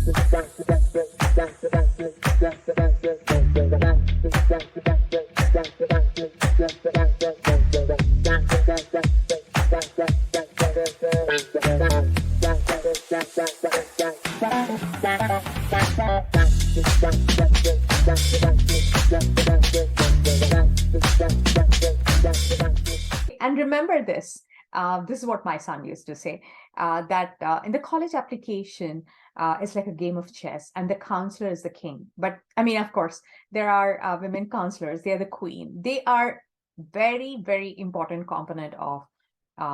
And remember this. This is what my son used to say, that in the college application, it's like a game of chess, and the counselor is the king. But I mean, of course, there are women counselors. They are the queen. They are very, very important component of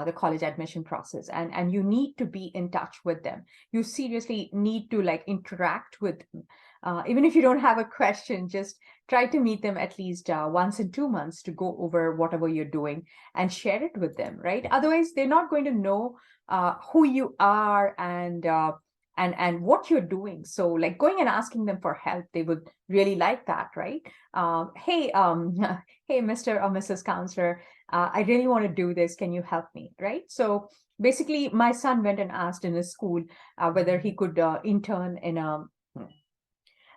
the college admission process, and you need to be in touch with them. You seriously need to like interact with them. Even if you don't have a question, just try to meet them at least once in 2 months to go over whatever you're doing and share it with them, right? Otherwise, they're not going to know who you are and what you're doing. So, like going and asking them for help, they would really like that, right? Hey, hey, Mr. or Mrs. Counselor, I really want to do this. Can you help me, right? So basically, my son went and asked in his school whether he could intern in a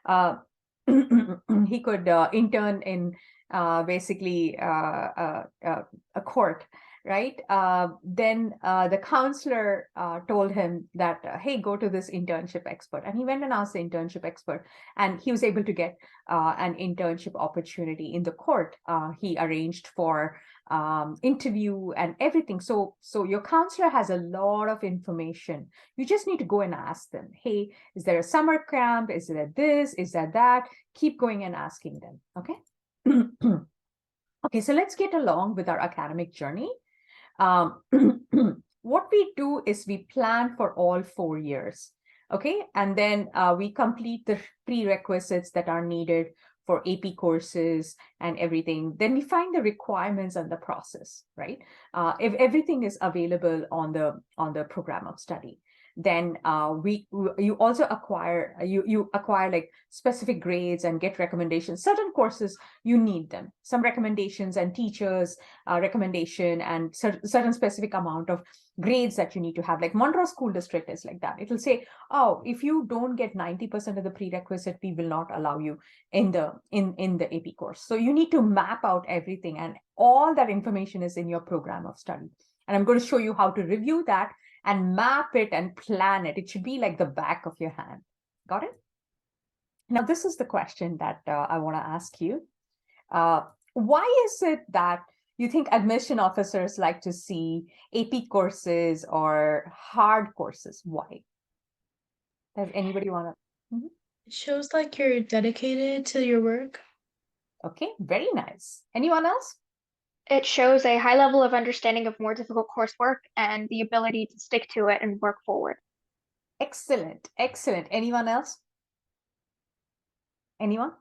uh, he could intern in basically a court, right? Then the counselor told him that, hey, go to this internship expert. And he went and asked the internship expert, and he was able to get an internship opportunity in the court. He arranged for interview and everything. So your counselor has a lot of information. You just need to go and ask them, hey, is there a summer camp? Is there this? Is there that? Keep going and asking them, okay? Okay, so let's get along with our academic journey. What we do is we plan for all 4 years, okay? And then we complete the prerequisites that are needed for AP courses and everything. Then we find the requirements and the process, right? If everything is available on the program of study, then you also acquire you acquire like specific grades and get recommendations. Certain courses you need them, some recommendations and teachers recommendation and certain specific amount of grades that you need to have. Like Monroe School District is like that. It will say, oh, if you don't get 90% of the prerequisite, we will not allow you in the AP course. So you need to map out everything, and all that information is in your program of study. And I'm going to show you how to review that and map it and plan it. It should be like the back of your hand. Got it? Now, this is the question that I want to ask you. Why is it that you think admission officers like to see AP courses or hard courses? Why? Does anybody want to? Mhm. It shows like you're dedicated to your work. Okay, very nice. Anyone else? It shows a high level of understanding of more difficult coursework and the ability to stick to it and work forward. Excellent, excellent. Anyone else? Anyone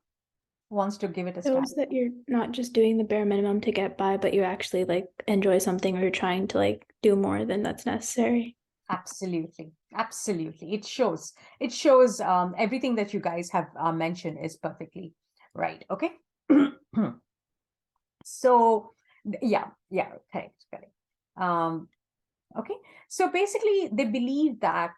wants to give it a stab? Shows that you're not just doing the bare minimum to get by, but you actually like enjoy something or you're trying to like do more than that's necessary. Absolutely, absolutely. It shows everything that you guys have mentioned is perfectly right. Okay. So yeah, correct. Okay. So basically, they believe that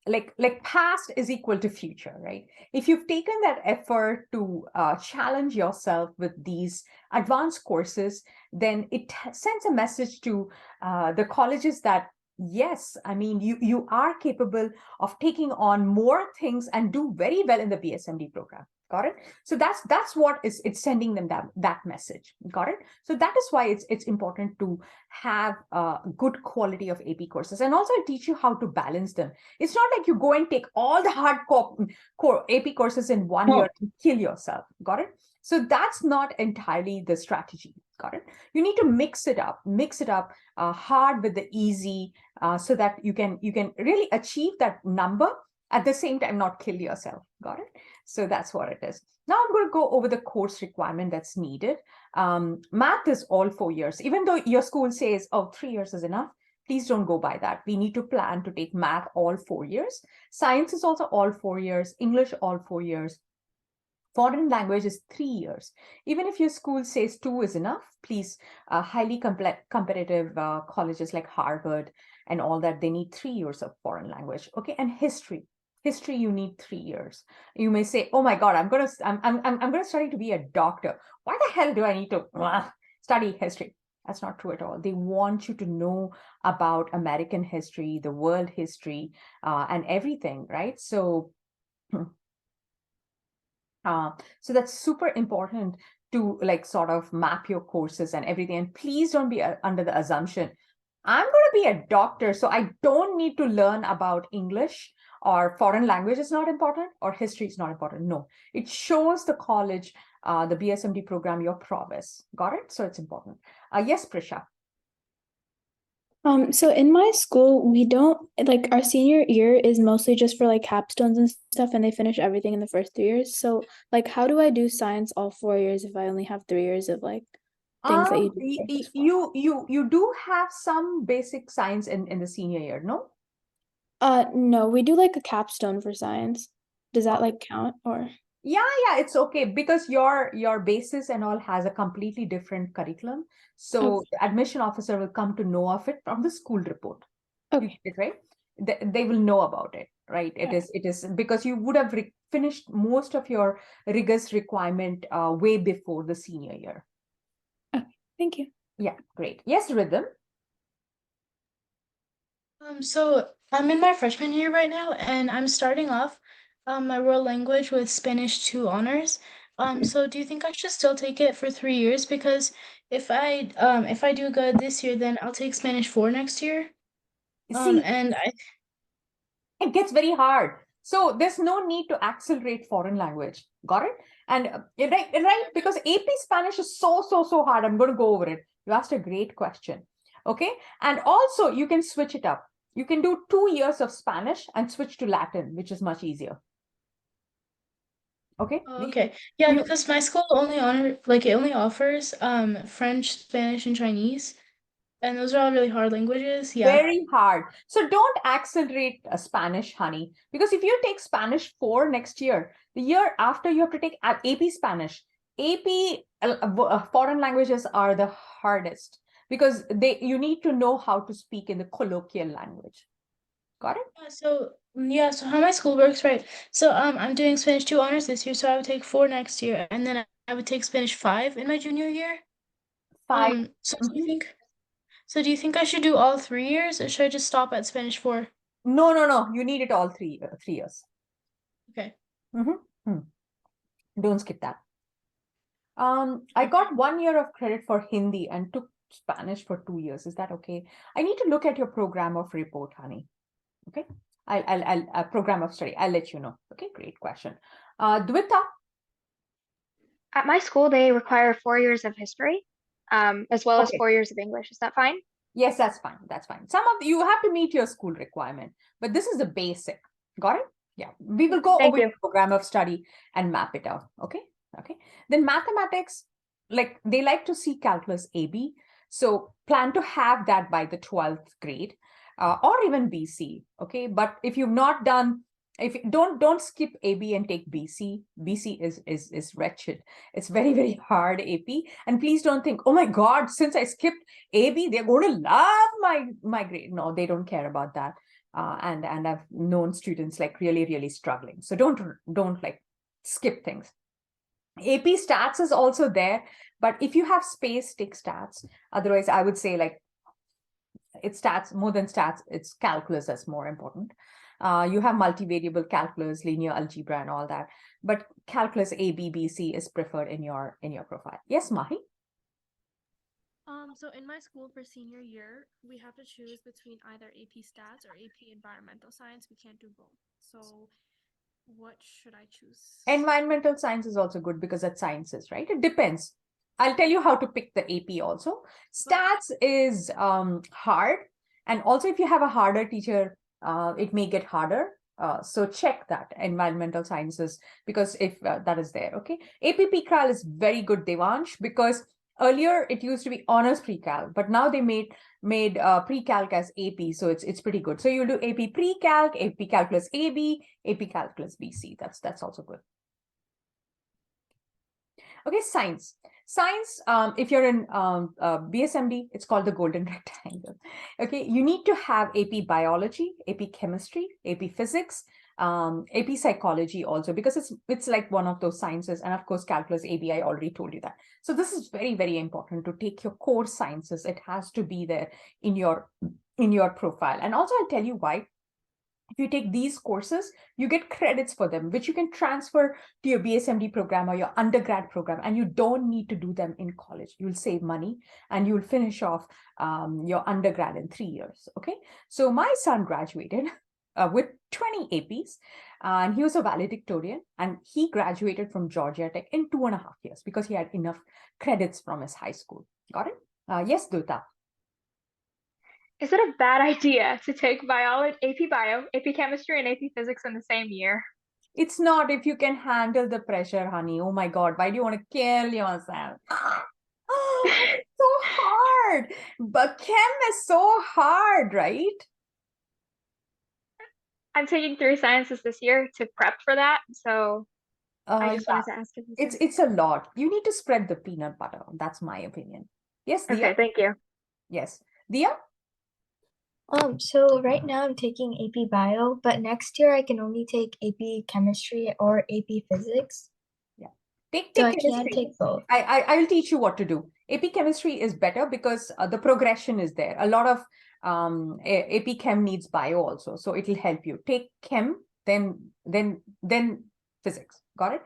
like past is equal to future, right? If you've taken that effort to challenge yourself with these advanced courses, then it sends a message to the colleges that yes, I mean, you are capable of taking on more things and do very well in the BSMD program. Got it? So that's what it's sending them that message. Got it? So that is why it's important to have a good quality of AP courses, and also teach you how to balance them. It's not like you go and take all the hardcore core AP courses in 1 year to kill yourself. Got it? So that's not entirely the strategy. Got it? You need to mix it up hard with the easy, so that you can really achieve that number at the same time, not kill yourself. Got it? So that's what it is. Now I'm going to go over the course requirement that's needed. Math is all 4 years. Even though your school says, oh, 3 years is enough, please don't go by that. We need to plan to take math all 4 years. Science is also all 4 years. English all 4 years. Foreign language is 3 years. Even if your school says 2 is enough, please, highly competitive colleges like Harvard and all that, they need 3 years of foreign language. Okay, and history. History, you need 3 years. You may say, "Oh my God, I'm gonna study to be a doctor. Why the hell do I need to study history?" That's not true at all. They want you to know about American history, the world history, and everything, right? So so that's super important to like sort of map your courses and everything. And please don't be under the assumption, I'm going to be a doctor, so I don't need to learn about English or foreign language is not important or history is not important. No, it shows the college, the BSMD program, your prowess. Got it? So it's important. Yes, Prisha. So in my school, we don't like our senior year is mostly just for like capstones and stuff, and they finish everything in the first 3 years. So like, how do I do science all 4 years if I only have 3 years of like things that you do? first four? You do have some basic science in the senior year, no? No, we do like a capstone for science. Does that like count or? Yeah, it's okay because your basis and all has a completely different curriculum. So Okay. the admission officer will come to know of it from the school report. You Okay. get it, right? They will know about it, right? It is because you would have finished most of your rigorous requirement way before the senior year. Okay. Thank you. Yeah, great. Yes, Rhythm. So I'm in my freshman year right now, and I'm starting off my world language with Spanish 2 honors. So do you think I should still take it for 3 years? Because if I do good this year, then I'll take Spanish 4 next year. See, And I it gets very hard. So there's no need to accelerate foreign language. Got it? And right, because AP Spanish is so hard. I'm going to go over it. You asked a great question. Okay. And also you can switch it up. You can do 2 years of Spanish and switch to Latin, which is much easier. Okay. okay. Yeah, You- because my school it only offers French, Spanish, and Chinese, and those are all really hard languages. Yeah. Very hard. So don't accelerate Spanish, honey, because if you take Spanish 4 next year, the year after you have to take AP Spanish. AP foreign languages are the hardest because you need to know how to speak in the colloquial language. Got it? So how my school works, right? So I'm doing Spanish 2 honors this year, so I would take 4 next year, and then I would take Spanish 5 in my junior year. 5. So do you think I should do all 3 years, or should I just stop at Spanish 4? No. You need it all 3 years. Okay. Don't skip that. I got 1 year of credit for Hindi and took Spanish for 2 years. Is that okay? I need to look at your program of report, honey. Okay. I'll program of study. I'll let you know. Okay, great question. Dvita. At my school, they require 4 years of history, as well as Okay. 4 years of English. Is that fine? Yes, that's fine. That's fine. Some of you have to meet your school requirement, but this is the basic. Got it? Yeah. We will go Thank over you. the program of study and map it out. Okay. Okay. Then mathematics, like they like to see calculus AB. So plan to have that by the 12th grade, or even BC. Okay. But if you've not done, if you don't skip AB and take BC. BC is wretched. It's very hard AP. And please don't think, oh my God, since I skipped AB, they're going to love my grade. No, they don't care about that. And I've known students like really struggling. So don't like skip things. AP stats is also there, but if you have space, take stats. Otherwise, I would say like it's stats more than stats. It's calculus that's more important. You have multivariable calculus, linear algebra, and all that. But calculus A, B, B, C is preferred in your profile. Yes, Mahi. So in my school for senior year, we have to choose between either AP Stats or AP Environmental Science. We can't do both. So what should I choose? Environmental science is also good because that's sciences, right? It depends. I'll tell you how to pick the AP also. Stats is hard. And also if you have a harder teacher, it may get harder. So check that environmental sciences because if that is there, okay. AP Pre-Cal is very good, Devansh, because earlier it used to be honors pre-cal, but now they made pre-calc as AP, so it's pretty good. So you do AP pre-calc, AP calculus AB, AP calculus BC. That's also good. Okay, science. Science, if you're in BSMD, it's called the golden rectangle. Okay, you need to have AP biology, AP chemistry, AP physics, AP Psychology also, because it's like one of those sciences, and of course Calculus AB, I already told you that. So this is very, very important to take your core sciences. It has to be there in your profile. And also I'll tell you why. If you take these courses, you get credits for them, which you can transfer to your BSMD program or your undergrad program, and you don't need to do them in college. You'll save money and you'll finish off your undergrad in 3 years. Okay, so my son graduated with 20 APs, and he was a valedictorian, and he graduated from Georgia Tech in 2.5 years because he had enough credits from his high school. Got it? Yes, Dutta. Is it a bad idea to take biology, AP Bio, AP Chemistry, and AP Physics in the same year? It's not if you can handle the pressure, honey. Oh my God, why do you want to kill yourself? It's so hard. But chem is so hard, right? I'm taking 3 sciences this year to prep for that, so I just Yeah, wanted to ask if you said- it's a lot. You need to spread the peanut butter. That's my opinion. Yes, Dia? Okay, thank you. Yes. Dia? So right now I'm taking AP Bio, but next year I can only take AP Chemistry or AP Physics. Take So I chemistry. can't take both. I will teach you what to do. AP Chemistry is better because the progression is there. A lot of AP Chem needs bio also, so it will help you. Take Chem, then Physics. Got it?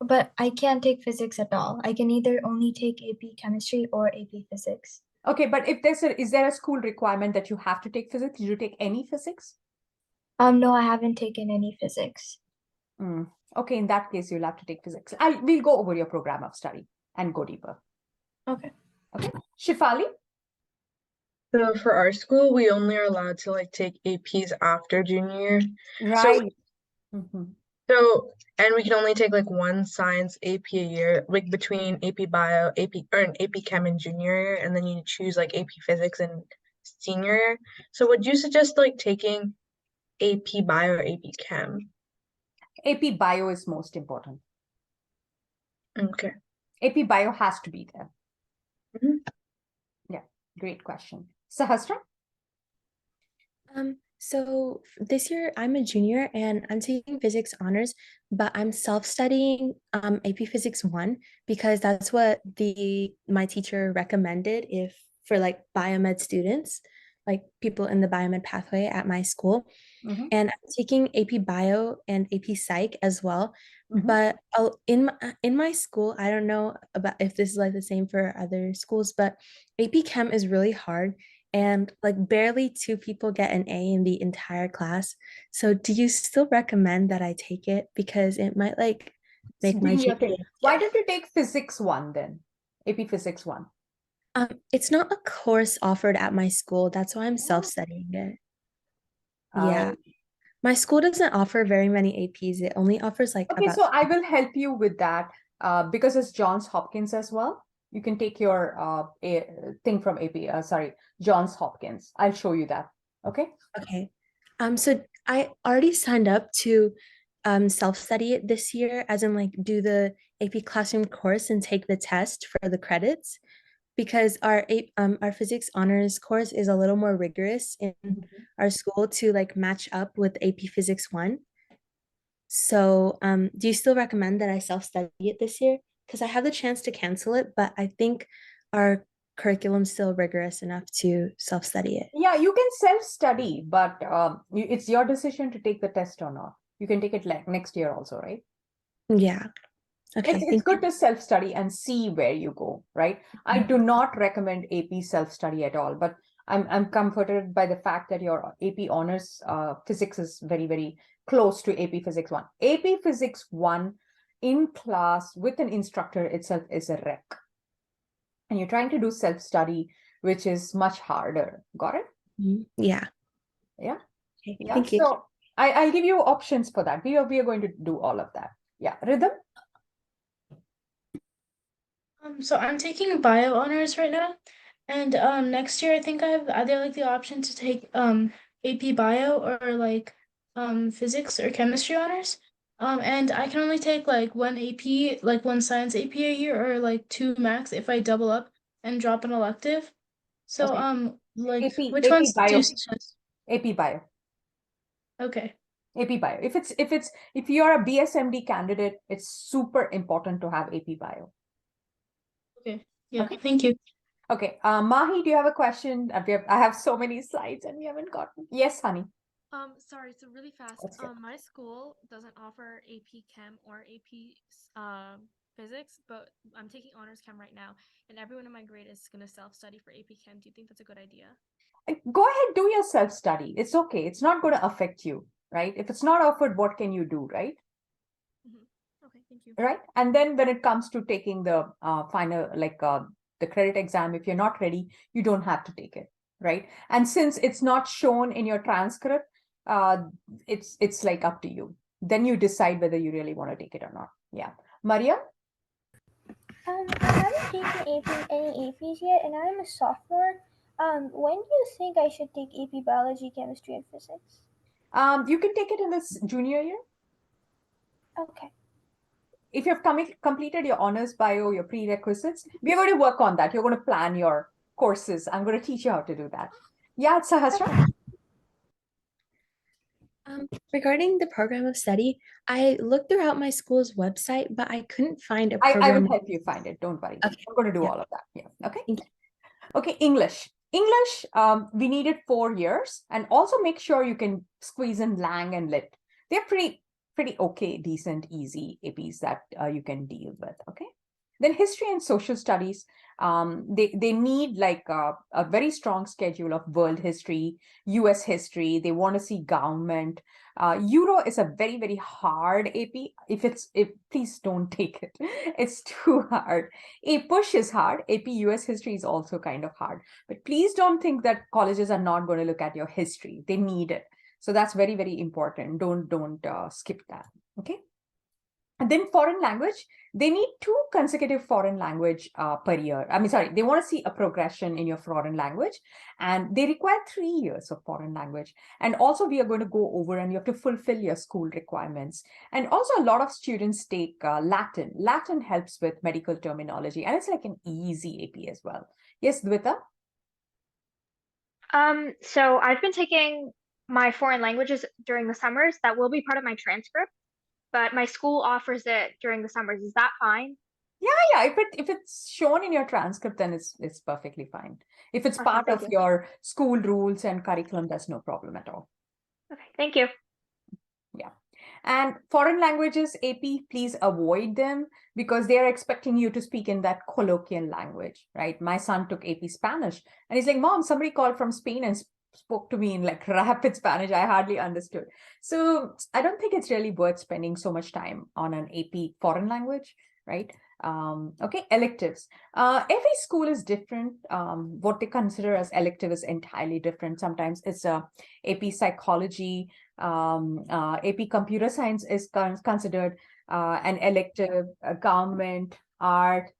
But I can't take physics at all. I can either only take AP Chemistry or AP Physics. Okay, but if is there a school requirement that you have to take physics? Did you take any physics? No, I haven't taken any physics. Okay, in that case, you'll have to take physics. We'll go over your program of study and go deeper. Okay. Okay, Shifali? So for our school, we only are allowed to like take APs after junior year. Right. Mhm. So, and we can only take like one science AP a year, like between AP Bio, AP or an AP Chem in junior year, and then you choose like AP Physics in senior year. So would you suggest like taking AP Bio or AP Chem? AP Bio is most important. Okay. AP Bio has to be there. Mhm. Yeah, great question. Sahasra? So this year I'm a junior and I'm taking physics honors, but I'm self-studying AP Physics 1 because that's what my teacher recommended if for like biomed students, like people in the biomed pathway at my school. Mhm. And I'm taking AP Bio and AP Psych as well. Mhm. But in my school, I don't know about if this is like the same for other schools, but AP Chem is really hard. And like barely 2 people get an A in the entire class. So do you still recommend that I take it? Because it might like make my Bring your thing. GPA. Why don't you take Physics 1 then? AP Physics 1. It's not a course offered at my school. That's why I'm self-studying it. Yeah. My school doesn't offer very many APs. It only offers like Okay, about so I will help you with that because it's Johns Hopkins as well. You can take your thing from Johns Hopkins. I'll show you that. Okay. Okay. So I already signed up to self-study it this year, as in like do the AP Classroom course and take the test for the credits, because our physics honors course is a little more rigorous in our school to like match up with AP Physics 1. So do you still recommend that I self-study it this year? Because I have the chance to cancel it, but I think our curriculum's still rigorous enough to self-study it. Yeah, you can self-study, but it's your decision to take the test or not. You can take it like next year also, right? Yeah. Okay. It's good to self-study and see where you go, right? I do not recommend AP self-study at all, but I'm comforted by the fact that your AP honors physics is very, very close to AP Physics 1. AP Physics 1 in class with an instructor itself is a wreck. And you're trying to do self-study, which is much harder. Got it? Yeah. Yeah. Okay. Yeah. Thank you. So I'll give you options for that. We are going to do all of that. Yeah. Rhythm? So I'm taking bio honors right now, and next year I think I have either like the option to take AP Bio or like physics or chemistry honors. And I can only take like one AP, like one science AP a year, or like 2 max if I double up and drop an elective. So Okay. like AP which ones do Bio. you suggest? AP Bio. Okay. AP Bio. If you're a BSMD candidate, it's super important to have AP Bio. Okay. Yeah. Okay. Thank you. Okay, Mahi, do you have a question? I have so many slides and we haven't gotten. Yes, honey. Sorry, so really fast. That's good. My school doesn't offer AP Chem or AP Physics, but I'm taking honors Chem right now, and everyone in my grade is gonna self-study for AP Chem. Do you think that's a good idea? Go ahead, do your self-study. It's okay. It's not going to affect you, right? If it's not offered, what can you do, right? Okay, thank you. Right. And then when it comes to taking the final, like the credit exam, if you're not ready, you don't have to take it, right? And since it's not shown in your transcript, it's like up to you. Then you decide whether you really want to take it or not. Yeah. Maria? I haven't taken any APs yet, and I'm a sophomore. When do you think I should take AP Biology, Chemistry, and Physics? You can take it in this junior year. Okay. If you've completed your honors bio, your prerequisites, we're going to work on that. You're going to plan your courses. I'm going to teach you how to do that. Yeah, Sahasra. Regarding the program of study, I looked throughout my school's website, but I couldn't find a I program. will help you find it. Don't worry. Okay. I'm going to do Yeah. all of that. Yeah. Okay. Thank you. Okay. English. We needed 4 years, and also make sure you can squeeze in Lang and Lit. They're pretty okay, decent, easy APs that you can deal with. Okay. Then history and social studies, they need like a very strong schedule of world history, US history. They want to see government. Euro is a very, very hard AP. Please don't take it. It's too hard. A push is hard. AP US history is also kind of hard. But please don't think that colleges are not going to look at your history. They need it. So that's very, very important. Don't skip that. Okay. And then foreign language, they need 2 consecutive foreign language per year. They want to see a progression in your foreign language, and they require 3 years of foreign language. And also we are going to go over and you have to fulfill your school requirements. And also a lot of students take Latin. Latin helps with medical terminology, and it's like an easy AP as well. Yes, Dvita? So I've been taking my foreign languages during the summers. That will be part of my transcript, but my school offers it during the summers. Is that fine? Yeah. If it's shown in your transcript, then it's perfectly fine. If it's Awesome, part thank of you. your school rules and curriculum, that's no problem at all. Okay, thank you. Yeah. And foreign languages, AP, please avoid them because they are expecting you to speak in that colloquial language, right? My son took AP Spanish and he's like, Mom, somebody called from Spain and spoke to me in like rapid Spanish. I hardly understood. So I don't think it's really worth spending so much time on an AP foreign language, right? Okay, electives. Every school is different. What they consider as elective is entirely different. Sometimes it's AP psychology, AP computer science is considered an elective, government, art,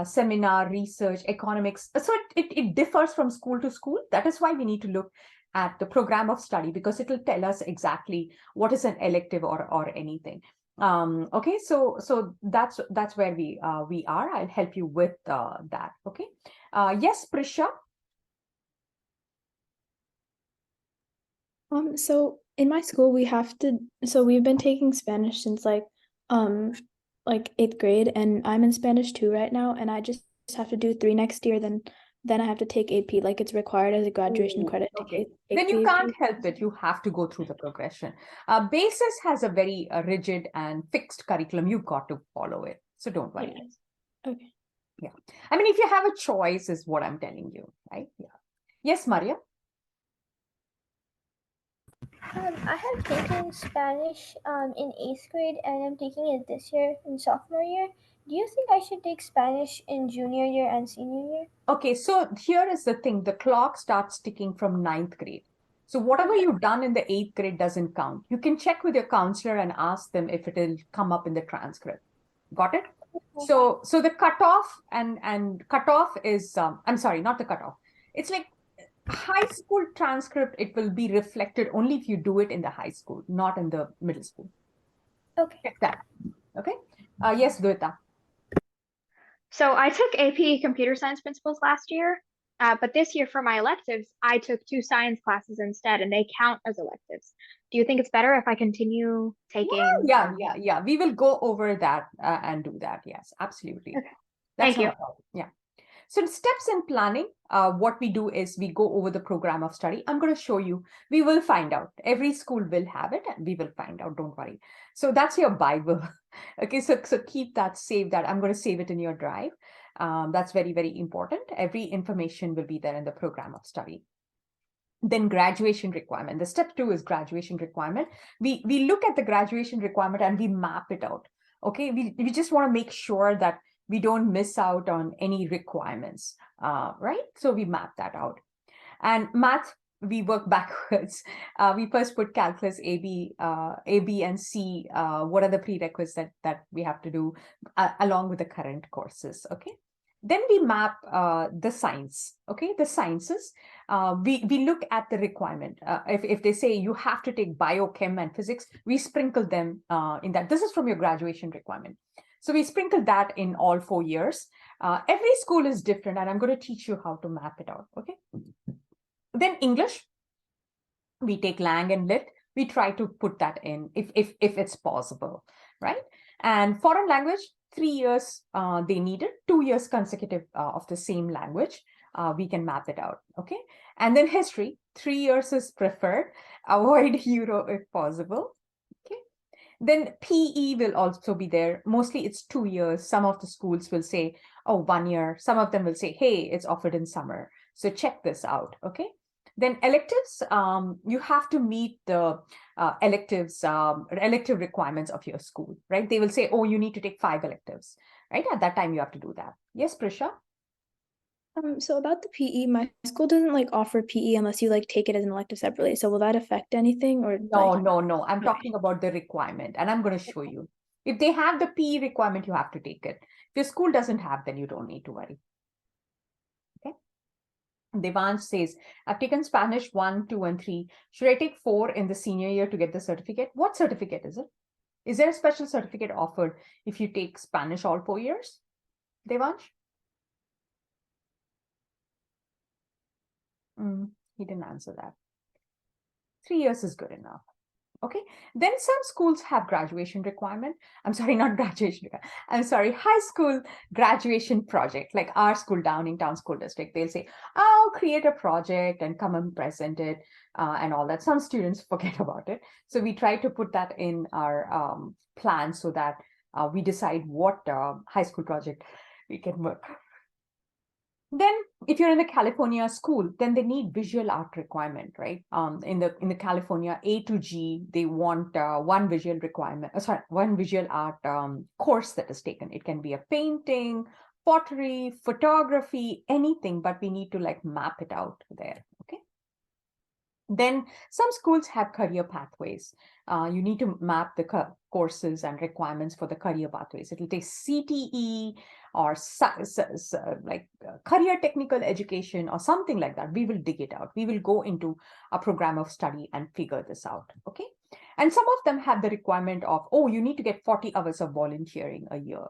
seminar, research, economics. So it differs from school to school. That is why we need to look at the program of study because it will tell us exactly what is an elective or anything. Okay, so that's where we are. I'll help you with that. Okay. Yes, Prisha. So in my school we've been taking Spanish since like 8th grade, and I'm in Spanish 2 right now, and I just have to do 3 next year, then I have to take AP, like it's required as a graduation credit. Okay. Then you can't help it. You have to go through the progression. BASIS has a very rigid and fixed curriculum. You've got to follow it. So don't worry. Yes. Okay. Yeah. I mean, if you have a choice is what I'm telling you, right? Yeah. Yes, Maria. I have taken Spanish in 8th grade, and I'm taking it this year in sophomore year. Do you think I should take Spanish in junior year and senior year? Okay, so here is the thing. The clock starts ticking from 9th grade. So whatever you've done in the 8th grade doesn't count. You can check with your counselor and ask them if it'll come up in the transcript. Got it? So the cutoff and cutoff is, I'm sorry, not the cutoff. It's like high school transcript. It will be reflected only if you do it in the high school, not in the middle school. Okay. Check that. Okay. Yes, Dvita. So I took AP Computer Science Principles last year, but this year for my electives, I took 2 science classes instead, and they count as electives. Do you think it's better if I continue taking? Yeah. We will go over that and do that. Yes, absolutely. Okay. That's Thank not you. a problem. Yeah. So the steps in planning, what we do is we go over the program of study. I'm going to show you. We will find out. Every school will have it, and we will find out. Don't worry. So that's your Bible. Okay, so keep that, save that. I'm going to save it in your drive. That's very, very important. Every information will be there in the program of study. Then graduation requirement. The step 2 is graduation requirement. We look at the graduation requirement and we map it out. Okay, we just want to make sure that we don't miss out on any requirements, right? So we map that out. And math, we work backwards. We first put calculus, A, B, and C. What are the prerequisites that we have to do along with the current courses, okay? Then we map the science, okay? The sciences, we look at the requirement. If they say you have to take biochem and physics, we sprinkle them in that. This is from your graduation requirement. So we sprinkle that in all 4 years. Every school is different, and I'm going to teach you how to map it out, okay? Then English, we take Lang and Lit. We try to put that in if it's possible, right? And foreign language, 3 years they needed, 2 years consecutive of the same language. We can map it out, okay? And then history, 3 years is preferred. Avoid Euro if possible, okay? Then PE will also be there. Mostly it's 2 years. Some of the schools will say, oh, 1 year. Some of them will say, hey, it's offered in summer. So check this out, okay? Then electives, you have to meet the elective requirements of your school, right? They will say, oh, you need to take 5 electives, right? At that time, you have to do that. Yes, Prisha? So about the PE, my school doesn't like offer PE unless you like take it as an elective separately. So will that affect anything or No. I'm Okay. talking about the requirement, and I'm going to show you. If they have the PE requirement, you have to take it. If your school doesn't have, then you don't need to worry. Okay. Devansh says, I've taken Spanish 1, 2, and 3. Should I take 4 in the senior year to get the certificate? What certificate is it? Is there a special certificate offered if you take Spanish all 4 years? Devansh? He didn't answer that. 3 years is good enough. Okay, then some schools have graduation requirement. I'm sorry, not graduation. I'm sorry, high school graduation project, like our school, Downingtown School District. They'll say, oh, create a project and come and present it and all that. Some students forget about it. So we try to put that in our plan so that we decide what high school project we can work. Then if you're in the California school, then they need visual art requirement, right? In the California A to G, they want one visual art course that is taken. It can be a painting, pottery, photography, anything, but we need to like map it out there, okay? Then some schools have career pathways. You need to map the courses and requirements for the career pathways. It will take CTE or career technical education or something like that. We will dig it out. We will go into a program of study and figure this out, okay? And some of them have the requirement of, oh, you need to get 40 hours of volunteering a year,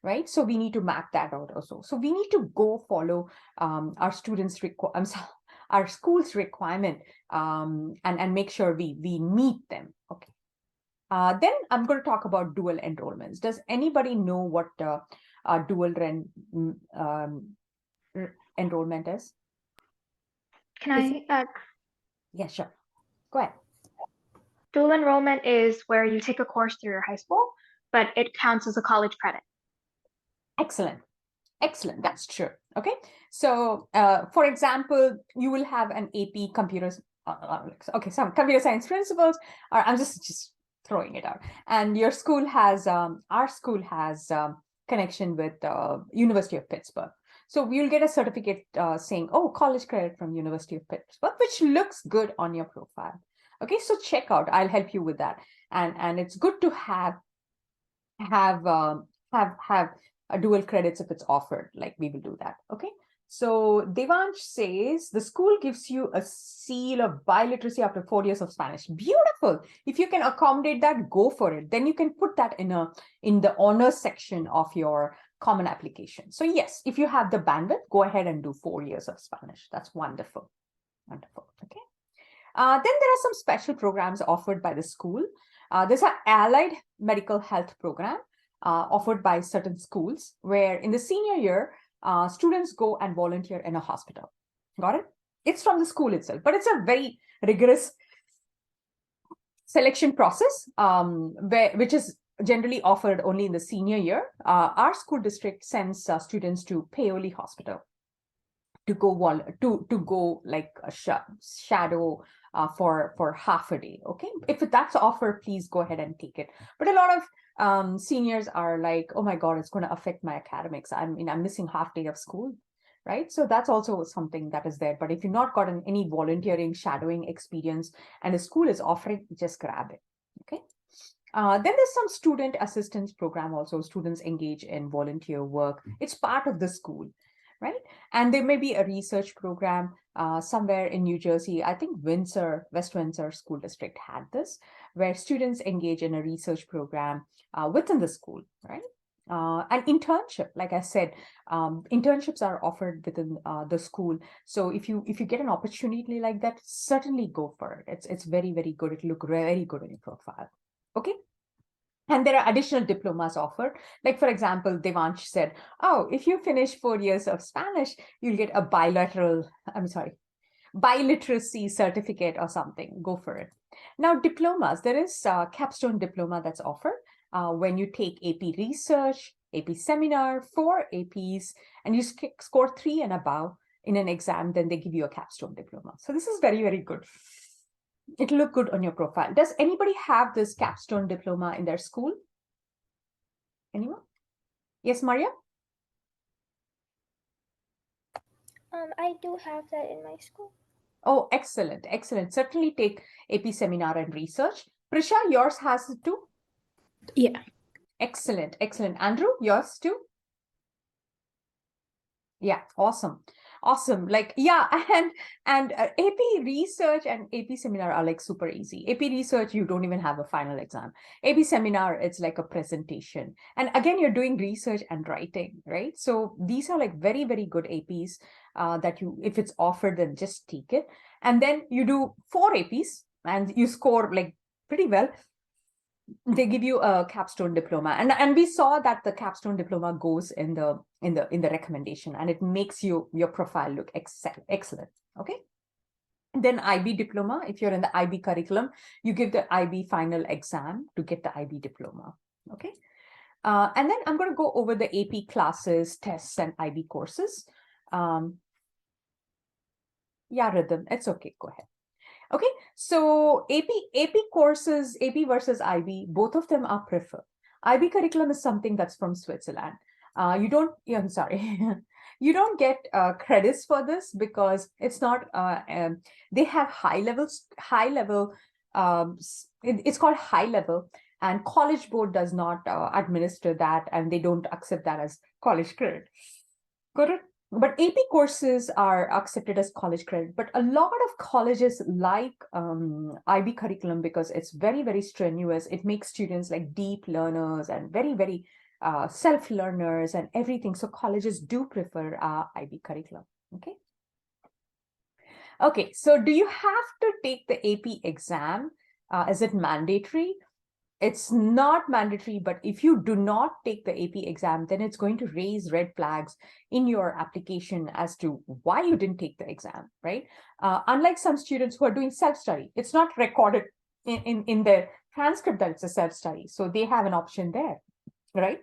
right? So we need to map that out also. So we need to go follow our students' our school's requirement and make sure we meet them. Okay. Then I'm going to talk about dual enrollments. Does anybody know what dual enrollment is? Can I? Yeah, sure. Go ahead. Dual enrollment is where you take a course through your high school, but it counts as a college credit. Excellent. Excellent. That's true. Okay. So, for example, you will have an AP computers. Some computer science principles. Or I'm just throwing it out. And your school has our school has connection with University of Pittsburgh. So you'll get a certificate saying, oh, college credit from University of Pittsburgh, which looks good on your profile. Okay, so check out. I'll help you with that. And it's good to have a dual credits if it's offered, like we will do that. Okay. So Devansh says the school gives you a seal of biliteracy after 4 years of Spanish. Beautiful. If you can accommodate that, go for it. Then you can put that in the honors section of your common application. So yes, if you have the bandwidth, go ahead and do 4 years of Spanish. That's wonderful. Wonderful. Okay. Then there are some special programs offered by the school. There's an allied medical health program offered by certain schools where in the senior year, students go and volunteer in a hospital. Got it? It's from the school itself, but it's a very rigorous selection process, which is generally offered only in the senior year. Our school district sends students to Paoli Hospital to go like a shadow for half a day. Okay, if that's offered, please go ahead and take it. But a lot of seniors are like, oh my God, it's going to affect my academics. I'm missing half day of school, right? So that's also something that is there. But if you've not gotten any volunteering, shadowing experience, and the school is offering, just grab it. Okay. Then there's some student assistance program also. Students engage in volunteer work. It's part of the school, right? And there may be a research program somewhere in New Jersey. I think West Windsor School District had this, where students engage in a research program within the school, right? An internship, like I said, internships are offered within the school. So if you get an opportunity like that, certainly go for it. It's very, very good. It'll look very good on your profile. Okay. And there are additional diplomas offered. Like, for example, Devansh said, oh, if you finish 4 years of Spanish, you'll get a biliteracy certificate or something. Go for it. Now, diplomas, there is a capstone diploma that's offered when you take AP Research, AP Seminar, 4 APs, and you score 3 and above in an exam, then they give you a capstone diploma. So this is very, very good. It'll look good on your profile. Does anybody have this capstone diploma in their school? Anyone? Yes, Maria? I do have that in my school. Oh, excellent, excellent. Certainly take AP Seminar and Research. Prisha, yours has it too? Yeah. Excellent, excellent. Andrew, yours too? Yeah, awesome. Awesome. Like, yeah, and AP Research and AP Seminar are like super easy. AP Research, you don't even have a final exam. AP Seminar, it's like a presentation. And again, you're doing research and writing, right? So these are like very, very good APs that you, if it's offered, then just take it. And then you do 4 APs and you score like pretty well. They give you a capstone diploma, and we saw that the capstone diploma goes in the recommendation, and it makes your profile look excellent. Okay. And then IB diploma, if you're in the IB curriculum, you give the IB final exam to get the IB diploma. Okay. And then I'm going to go over the AP classes, tests, and IB courses. Yeah, Rhythm, it's okay. Go ahead. Okay, so AP courses, AP versus IB, both of them are preferred. IB curriculum is something that's from Switzerland. You don't get credits for this because it's not, they have high level, it's called high level, and College Board does not administer that, and they don't accept that as college credit. Got it? But AP courses are accepted as college credit, but a lot of colleges like IB curriculum because it's very, very strenuous. It makes students like deep learners and very, very self-learners and everything. So colleges do prefer IB curriculum. Okay. Okay, so do you have to take the AP exam? Is it mandatory? It's not mandatory, but if you do not take the AP exam, then it's going to raise red flags in your application as to why you didn't take the exam, right? Unlike some students who are doing self-study, it's not recorded in their transcript that it's a self-study. So they have an option there, right?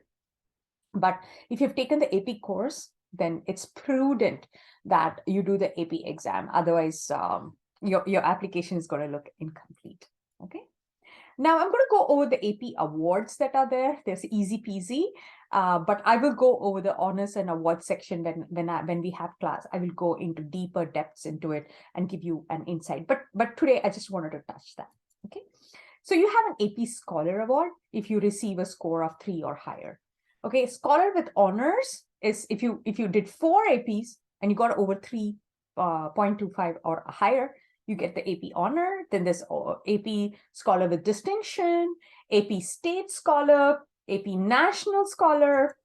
But if you've taken the AP course, then it's prudent that you do the AP exam. Otherwise, your application is going to look incomplete, okay? Now I'm going to go over the AP awards that are there. There's easy peasy, but I will go over the honors and awards section when we have class. I will go into deeper depths into it and give you an insight. But today I just wanted to touch that. Okay, so you have an AP Scholar Award if you receive a score of 3 or higher. Okay, Scholar with honors is if you did 4 APs and you got over 3.25 or higher, you get the AP honor. Then there's AP Scholar with distinction, AP State Scholar, AP National Scholar,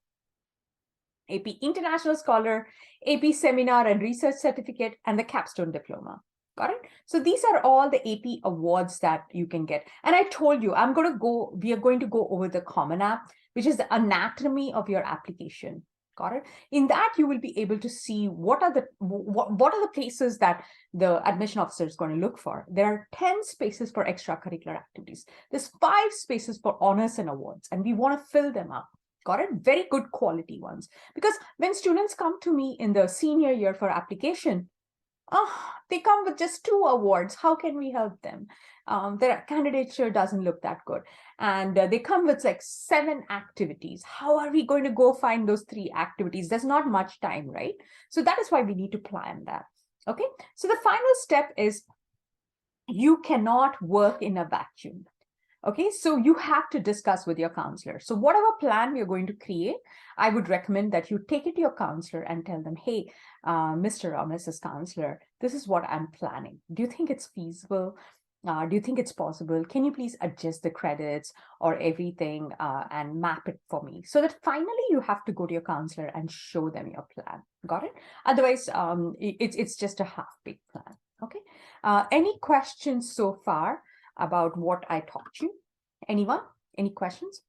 AP International Scholar, AP Seminar and Research Certificate, and the Capstone Diploma. Got it? So these are all the AP awards that you can get. And I told you, we are going to go over the Common App, which is the anatomy of your application. Got it? In that, you will be able to see what are the places that the admission officer is going to look for. There are 10 spaces for extracurricular activities. There's 5 spaces for honors and awards, and we want to fill them up. Got it? Very good quality ones. Because when students come to me in the senior year for application, they come with just 2 awards. How can we help them? Their candidature doesn't look that good. And they come with like 7 activities. How are we going to go find those 3 activities? There's not much time, right? So that is why we need to plan that. Okay. So the final step is you cannot work in a vacuum. Okay, so you have to discuss with your counselor. So whatever plan we are going to create, I would recommend that you take it to your counselor and tell them, hey, Mr. or Mrs. Counselor, this is what I'm planning. Do you think it's feasible? Do you think it's possible? Can you please adjust the credits or everything and map it for me? So that finally you have to go to your counselor and show them your plan. Got it? Otherwise, it's just a half-baked plan. Okay. Any questions so far about what I taught you? Anyone? Any questions?